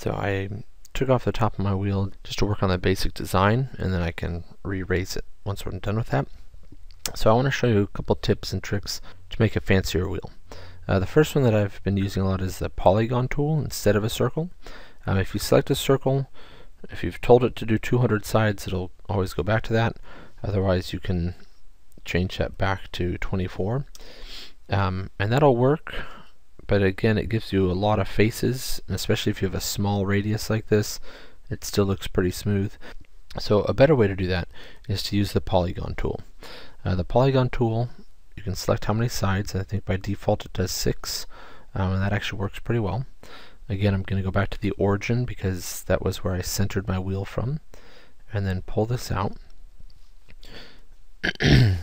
So I took off the top of my wheel just to work on the basic design, and then I can re-raise it once I'm done with that. So I want to show you a couple tips and tricks to make a fancier wheel. The first one that I've been using a lot is the polygon tool instead of a circle. If you select a circle, if you've told it to do 200 sides, it'll always go back to that. Otherwise you can change that back to 24. And that'll work, but again, it gives you a lot of faces, and especially if you have a small radius like this, it still looks pretty smooth. So a better way to do that is to use the polygon tool. The polygon tool, you can select how many sides. I think by default it does 6, and that actually works pretty well. Again, I'm going to go back to the origin because that was where I centered my wheel from, and then pull this out. And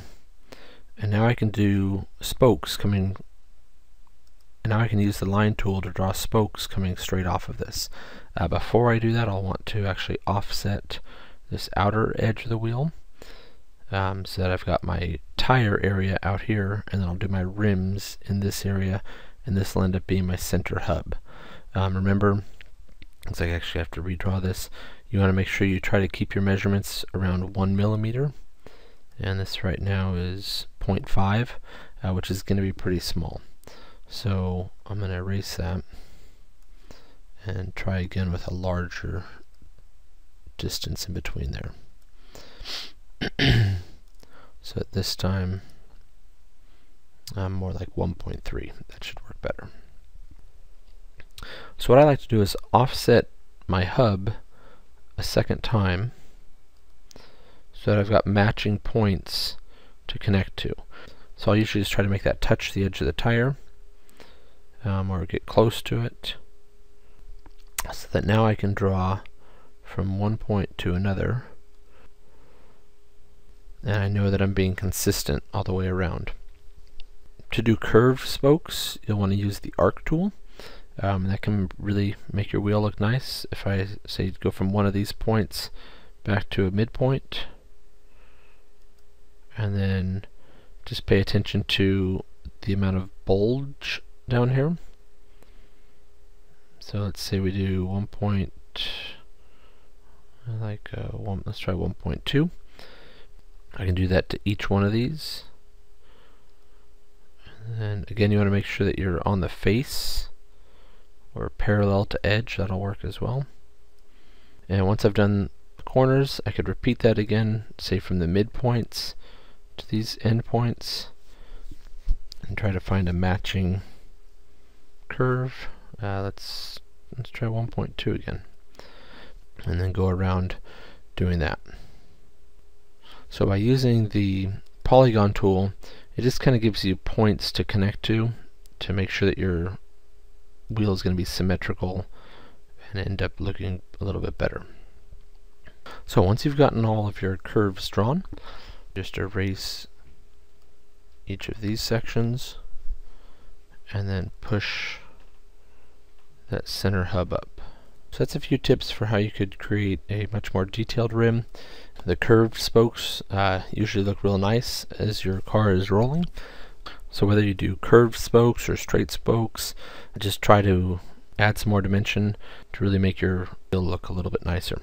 now I can do spokes coming, and now I can use the line tool to draw spokes coming straight off of this. Before I do that, I'll want to actually offset this outer edge of the wheel, so that I've got my tire area out here, and then I'll do my rims in this area, and this will end up being my center hub. Remember, looks like I actually have to redraw this. You want to make sure you try to keep your measurements around 1 millimeter, and this right now is 0.5, which is going to be pretty small. So I'm going to erase that and try again with a larger distance in between there. So at this time, more like 1.3. That should work better. So what I like to do is offset my hub a second time so that I've got matching points to connect to. So I'll usually just try to make that touch the edge of the tire, or get close to it, so that now I can draw from one point to another, and I know that I'm being consistent all the way around. To do curved spokes, you'll want to use the arc tool. That can really make your wheel look nice. If I say go from one of these points back to a midpoint, and then just pay attention to the amount of bulge down here. So let's say we do 1 point, let's try 1.2. I can do that to each one of these. And then again, you want to make sure that you're on the face or parallel to edge. That'll work as well. And once I've done the corners, I could repeat that again, say from the midpoints to these endpoints, and try to find a matching curve. Let's try 1.2 again, and then go around doing that. So by using the polygon tool, it just kind of gives you points to connect to make sure that your wheel is going to be symmetrical and end up looking a little bit better. So once you've gotten all of your curves drawn, just erase each of these sections and then push that center hub up. So that's a few tips for how you could create a much more detailed rim. The curved spokes usually look real nice as your car is rolling. So whether you do curved spokes or straight spokes, just try to add some more dimension to really make your wheel look a little bit nicer.